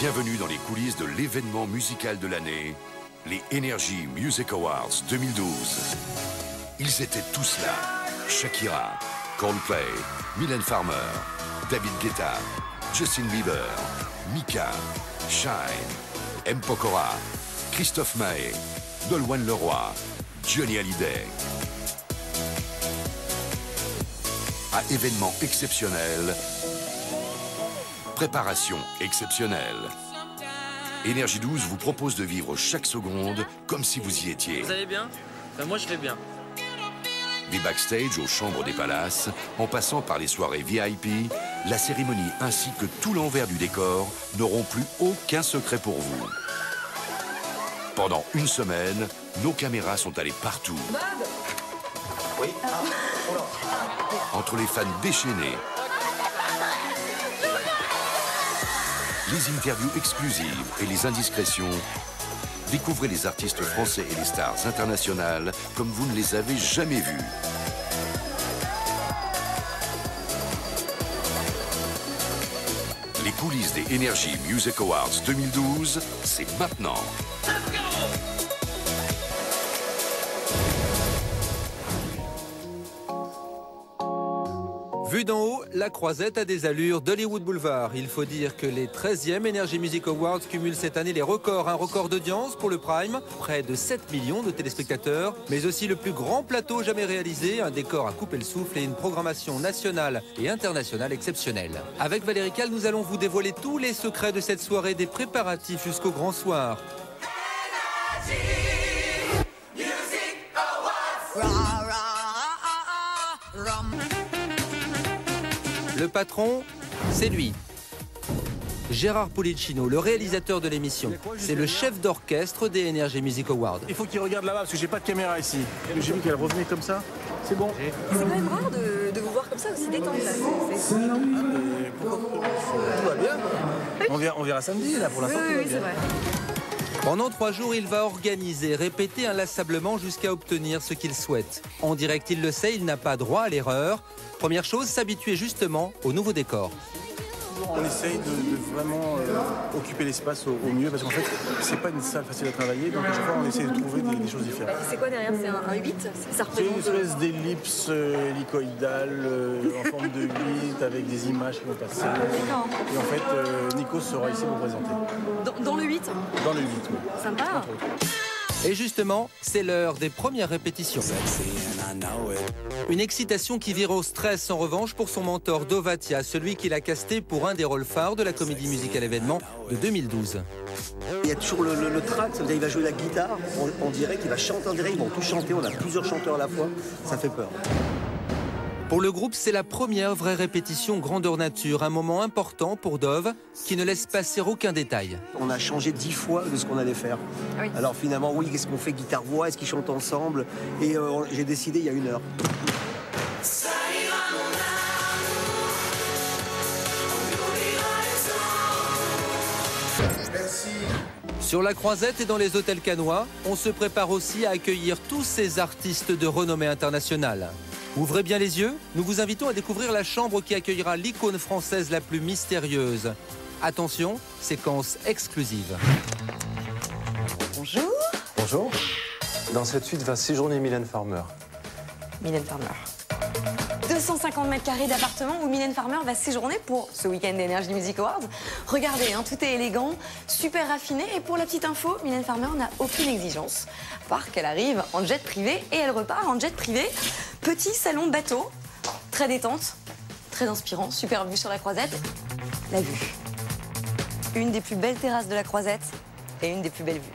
Bienvenue dans les coulisses de l'événement musical de l'année, les Energy Music Awards 2012. Ils étaient tous là. Shakira, Coldplay, Mylène Farmer, David Guetta, Justin Bieber, Mika, Shine, M. Pokora, Christophe Maé, Nolwenn Leroy, Johnny Hallyday. À événement exceptionnel, préparation exceptionnelle. Énergie 12 vous propose de vivre chaque seconde comme si vous y étiez. Vous allez bien? Moi je vais bien. Des backstage aux chambres des palaces, en passant par les soirées VIP, la cérémonie ainsi que tout l'envers du décor n'auront plus aucun secret pour vous. Pendant une semaine, nos caméras sont allées partout. Oui. Entre les fans déchaînés, les interviews exclusives et les indiscrétions, découvrez les artistes français et les stars internationales comme vous ne les avez jamais vus. Les coulisses des Energy Music Awards 2012, c'est maintenant. Vu d'en haut, la Croisette a des allures d'Hollywood Boulevard. Il faut dire que les 13e Energy Music Awards cumulent cette année les records. Un record d'audience pour le Prime, près de 7 millions de téléspectateurs, mais aussi le plus grand plateau jamais réalisé, un décor à couper le souffle et une programmation nationale et internationale exceptionnelle. Avec Valérie Cal, nous allons vous dévoiler tous les secrets de cette soirée, des préparatifs jusqu'au grand soir. Le patron, c'est lui. Gérard Policino, le réalisateur de l'émission. C'est le chef d'orchestre des Energy Music Awards. Il faut qu'il regarde là-bas parce que j'ai pas de caméra ici. J'ai vu qu'elle revenait comme ça. C'est bon. C'est quand même rare de vous voir comme ça aussi détendu. Tout va bien. On verra samedi là pour l'instant. Oui, c'est vrai. Pendant 3 jours, il va organiser, répéter inlassablement jusqu'à obtenir ce qu'il souhaite. En direct, il le sait, il n'a pas droit à l'erreur. Première chose, s'habituer justement au nouveau décor. On essaye de vraiment occuper l'espace au mieux parce qu'en fait, c'est pas une salle facile à travailler. Donc à chaque fois, on essaie de trouver des choses différentes. C'est quoi derrière? C'est un 8? Ça C'est une représente... espèce d'ellipse hélicoïdale en forme de 8 avec des images qui vont passer. D'accord. Et en fait, Nico sera ici pour présenter. Dans le 8? Dans le 8, oui. Sympa. Entre autres. Et justement, c'est l'heure des premières répétitions. Une excitation qui vire au stress en revanche pour son mentor Dovatia, celui qui l'a casté pour un des rôles phares de la comédie musicale événement de 2012. Il y a toujours le track, ça veut dire qu'il va jouer la guitare, on dirait qu'il va chanter en direct, ils vont tous chanter, on a plusieurs chanteurs à la fois, ça fait peur. Pour le groupe, c'est la première vraie répétition grandeur nature, un moment important pour Dove qui ne laisse passer aucun détail. On a changé 10 fois de ce qu'on allait faire. Oui. Alors finalement, oui, qu'est-ce qu'on fait, guitare-voix, est-ce qu'ils chantent ensemble? Et j'ai décidé il y a 1 heure. Sur la Croisette et dans les hôtels cannois, on se prépare aussi à accueillir tous ces artistes de renommée internationale. Ouvrez bien les yeux, nous vous invitons à découvrir la chambre qui accueillera l'icône française la plus mystérieuse. Attention, séquence exclusive. Bonjour. Bonjour. Dans cette suite va séjourner Mylène Farmer. Mylène Farmer. 250 mètres carrés d'appartement où Mylène Farmer va séjourner pour ce week-end d'Energy Music Awards. Regardez, hein, tout est élégant, super raffiné. Et pour la petite info, Mylène Farmer n'a aucune exigence. À part qu'elle arrive en jet privé et elle repart en jet privé. Petit salon bateau, très détente, très inspirant, super vue sur la Croisette. La vue. Une des plus belles terrasses de la Croisette et une des plus belles vues.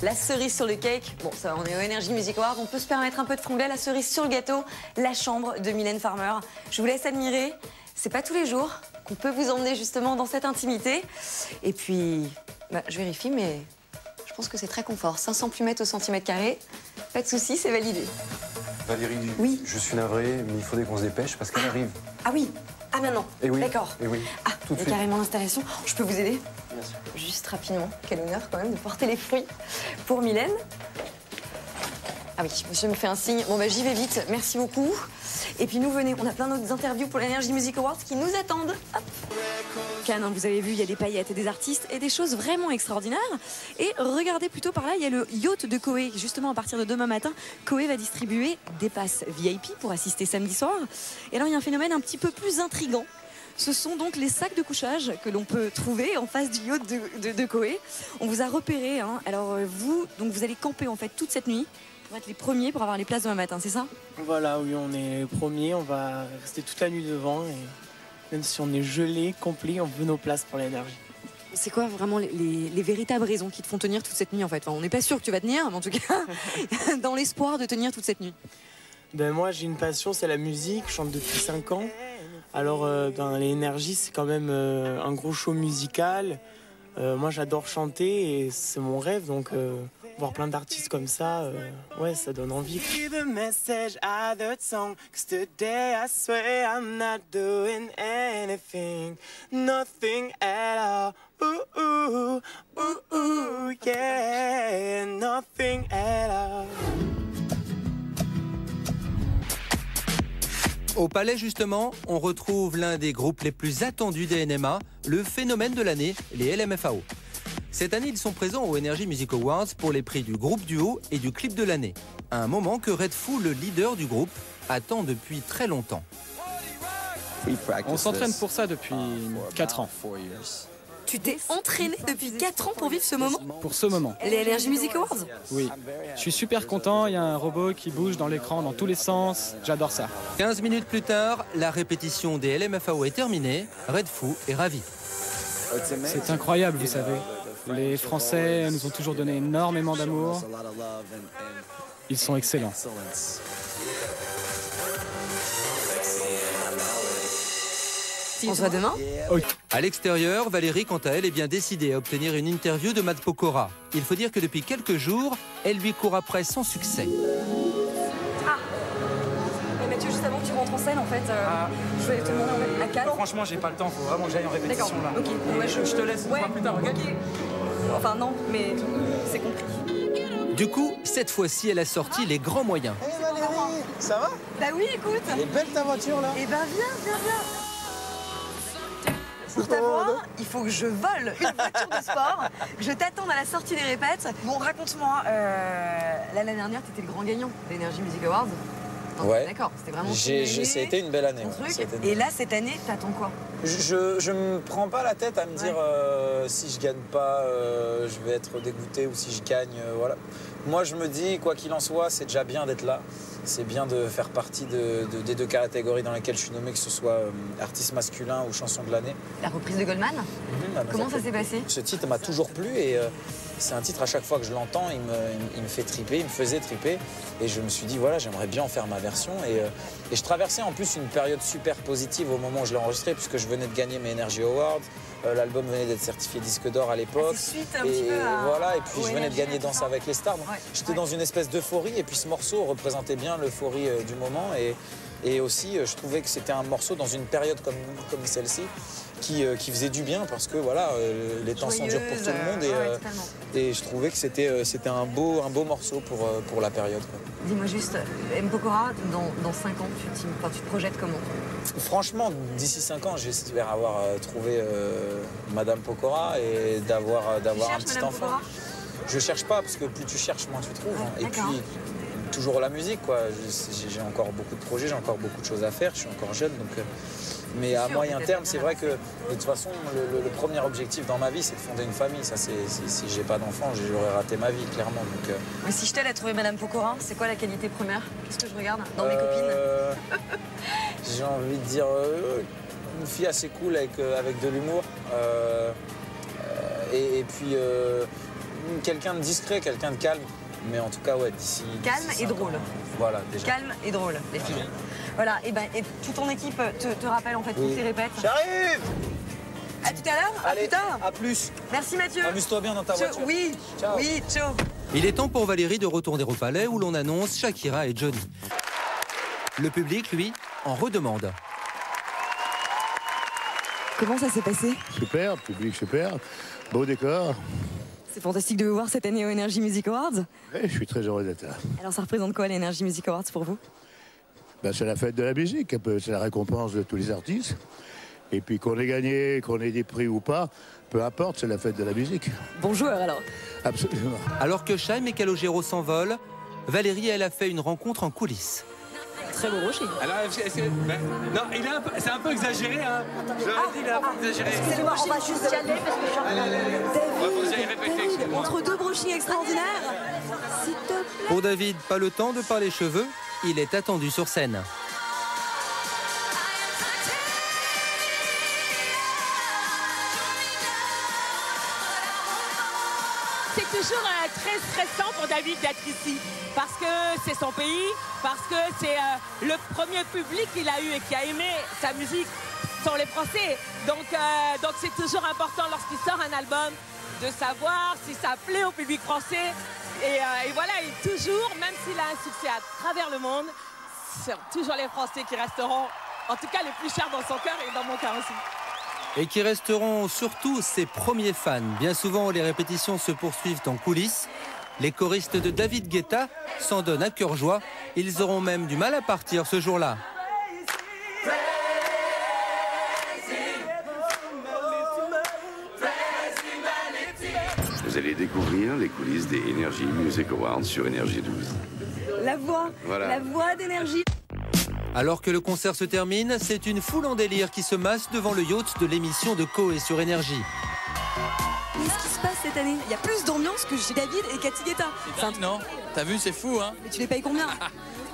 La cerise sur le cake, bon ça on est au Energy Music Awards, on peut se permettre un peu de fondue, la cerise sur le gâteau, la chambre de Mylène Farmer. Je vous laisse admirer, c'est pas tous les jours qu'on peut vous emmener justement dans cette intimité. Et puis, je vérifie mais je pense que c'est très confort, 500 plumettes au centimètre carré, pas de soucis, c'est validé. Valérie, oui. Je suis navré, mais il faudrait qu'on se dépêche parce qu'elle arrive. Ah oui, ah maintenant, Et oui. d'accord. Et oui. Ah, Tout de et suite. carrément l'installation, je peux vous aider? Bien sûr. Juste rapidement, quel honneur quand même de porter les fruits pour Mylène. Ah oui, monsieur me fait un signe. Bon, j'y vais vite, merci beaucoup. Et puis nous, venez, on a plein d'autres interviews pour l'Energy Music Awards qui nous attendent. Hop. Cannes, hein, vous avez vu, il y a des paillettes et des artistes et des choses vraiment extraordinaires. Et regardez plutôt par là, il y a le yacht de Koé. Justement, à partir de demain matin, Koé va distribuer des passes VIP pour assister samedi soir. Et alors, il y a un phénomène un petit peu plus intriguant. Ce sont donc les sacs de couchage que l'on peut trouver en face du yacht de Koé. On vous a repéré. Hein. Alors vous allez camper en fait toute cette nuit pour être les premiers pour avoir les places demain matin, c'est ça? Voilà, oui, on est les premiers. On va rester toute la nuit devant. Et même si on est gelé, complet, on veut nos places pour l'énergie. C'est quoi vraiment les véritables raisons qui te font tenir toute cette nuit en fait? Enfin, on n'est pas sûr que tu vas tenir, mais en tout cas, dans l'espoir de tenir toute cette nuit. Ben moi, j'ai une passion, c'est la musique. Je chante depuis 5 ans. Alors, dans l'énergie, c'est quand même un gros show musical. Moi, j'adore chanter et c'est mon rêve. Donc, voir plein d'artistes comme ça, ouais, ça donne envie. Au Palais, justement, on retrouve l'un des groupes les plus attendus des NMA, le phénomène de l'année, les LMFAO. Cette année, ils sont présents aux Energy Music Awards pour les prix du groupe duo et du clip de l'année. Un moment que Redfoo, le leader du groupe, attend depuis très longtemps. On s'entraîne pour ça depuis 4 ans. Tu t'es entraîné depuis 4 ans pour vivre ce moment? Pour ce moment. Les Energy Music Awards? Oui. Je suis super content, il y a un robot qui bouge dans l'écran dans tous les sens. J'adore ça. 15 minutes plus tard, la répétition des LMFAO est terminée. Redfoo est ravi. C'est incroyable, vous savez. Les Français nous ont toujours donné énormément d'amour. Ils sont excellents. On se voit demain? À l'extérieur, Valérie, quant à elle, est bien décidée à obtenir une interview de Matt Pokora. Il faut dire que depuis quelques jours, elle lui court après sans succès. Ah, mais Mathieu, juste avant que tu rentres en scène, en fait, je vais te demander à calme. Franchement, j'ai pas le temps, faut vraiment que j'aille en répétition là. D'accord, ok. Bon, Je te laisse, on se voit plus tard, ok? Enfin non, mais c'est compris. Du coup, cette fois-ci, elle a sorti les grands moyens. Hey Valérie, ça va? Bah oui, écoute. Elle est belle ta voiture là. Eh ben viens. Pour t'avoir, il faut que je vole une voiture de sport, que je t'attende à la sortie des répètes. Bon, raconte-moi, l'année dernière, tu étais le grand gagnant des Energy Music Awards. Non, ouais. D'accord, c'était vraiment ça a été une belle année. Ouais, et là, cette année, t'attends quoi? Je me prends pas la tête à me dire si je gagne pas, je vais être dégoûté, ou si je gagne, voilà. Moi, je me dis, quoi qu'il en soit, c'est déjà bien d'être là. C'est bien de faire partie des 2 catégories dans lesquelles je suis nommé, que ce soit artiste masculin ou chanson de l'année. La reprise de Goldman? Comment ça s'est passé? Ce titre m'a toujours plu et c'est un titre, à chaque fois que je l'entends, il me fait triper, il me faisait triper. Et je me suis dit, voilà, j'aimerais bien en faire ma version. Et je traversais en plus une période super positive au moment où je l'ai enregistré, puisque je venais de gagner mes Energy Awards. L'album venait d'être certifié disque d'or à l'époque. Voilà, et puis je venais de gagner Danse avec les stars. J'étais dans une espèce d'euphorie, et puis ce morceau représentait bien l'euphorie du moment. Et aussi, je trouvais que c'était un morceau dans une période comme celle-ci qui faisait du bien, parce que voilà, les temps sont durs pour tout le monde. Et je trouvais que c'était un beau morceau pour la période. Dis-moi juste, M. Pokora, dans 5 ans, tu te projettes comment? Franchement, d'ici 5 ans, j'espère avoir trouvé Madame Pokora et d'avoir un petit enfant. Je cherche pas, parce que plus tu cherches, moins tu trouves. Et puis, toujours la musique, quoi. J'ai encore beaucoup de projets, j'ai encore beaucoup de choses à faire, je suis encore jeune, donc... Mais à moyen terme, c'est vrai que de toute façon, le premier objectif dans ma vie, c'est de fonder une famille. Ça, si j'ai pas d'enfant, j'aurais raté ma vie, clairement. Donc, mais si je t'aide à trouver Madame Pokora, c'est quoi la qualité première? Qu'est-ce que je regarde dans mes copines? J'ai envie de dire une fille assez cool avec de l'humour. Et puis quelqu'un de discret, quelqu'un de calme. Mais en tout cas, ouais, d'ici... Calme et drôle. Voilà, déjà. Calme et drôle, les filles. Voilà, et toute ton équipe te rappelle en fait toutes ces répètes. J'arrive! À tout à l'heure, à plus tard. À plus. Merci Mathieu. Amuse-toi bien dans ta voiture. Oui, ciao. Oui, ciao. Il est temps pour Valérie de retourner au Palais où l'on annonce Shakira et Johnny. Le public, lui, en redemande. Comment ça s'est passé? Super, public super, beau décor. C'est fantastique de vous voir cette année aux Energy Music Awards. Oui, je suis très heureux d'être là. Alors ça représente quoi les Energy Music Awards pour vous? Ben, c'est la fête de la musique, c'est la récompense de tous les artistes. Et puis qu'on ait gagné, qu'on ait des prix ou pas, peu importe, c'est la fête de la musique. Bon joueur alors. Absolument. Alors que Chaim et Calogero s'envolent, Valérie, elle a fait une rencontre en coulisses. Très beau rocher. Alors, non, c'est un peu exagéré, hein. Je l'aurais dit, il est un peu exagéré. Excusez-moi, on va juste y aller parce que je suis en Ouais, faut que j'aille répéter, excuse-moi. entre deux brushings extraordinaires. S'il te plaît. Pour David, pas le temps de parler cheveux, il est attendu sur scène. C'est toujours très stressant pour David d'être ici, parce que c'est son pays, parce que c'est le premier public qu'il a eu et qui a aimé sa musique, sont les Français. Donc c'est toujours important lorsqu'il sort un album de savoir si ça plaît au public français. Et voilà, et toujours, même s'il a un succès à travers le monde, c'est toujours les Français qui resteront, en tout cas les plus chers dans son cœur et dans mon cœur aussi. Et qui resteront surtout ses premiers fans. Bien souvent, les répétitions se poursuivent en coulisses. Les choristes de David Guetta s'en donnent à cœur joie. Ils auront même du mal à partir ce jour-là. Vous allez découvrir les coulisses des Energy Music Awards sur Énergie 12. La voix, Voilà. la voix d'énergie. Alors que le concert se termine, c'est une foule en délire qui se masse devant le yacht de l'émission de Coé sur Énergie. Qu'est-ce qui se passe cette année? Il y a plus d'ambiance que chez David et Cathy Guetta. Non, t'as vu, c'est fou, hein? Mais tu les payes combien?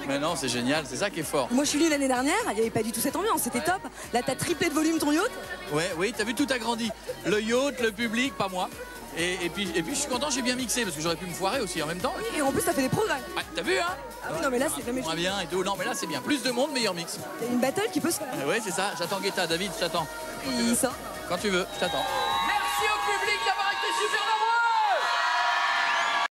Mais non, c'est génial, c'est ça qui est fort. Moi je suis venue l'année dernière, il n'y avait pas du tout cette ambiance, c'était top. Là t'as triplé de volume ton yacht. Ouais, oui, t'as vu, tout a grandi. Le yacht, le public, pas moi. Et puis je suis content, j'ai bien mixé parce que j'aurais pu me foirer aussi en même temps. Et en plus ça fait des progrès. Ouais, t'as vu, hein? Ah oui, non mais là c'est jamais Moins bien et tout. Non, mais là c'est bien. Plus de monde, meilleur mix. Il y a une battle qui peut se faire. Ouais, c'est ça. J'attends Guetta, David, je t'attends. Il sort. Quand tu veux, je t'attends. Merci au public d'avoir été super nombreux.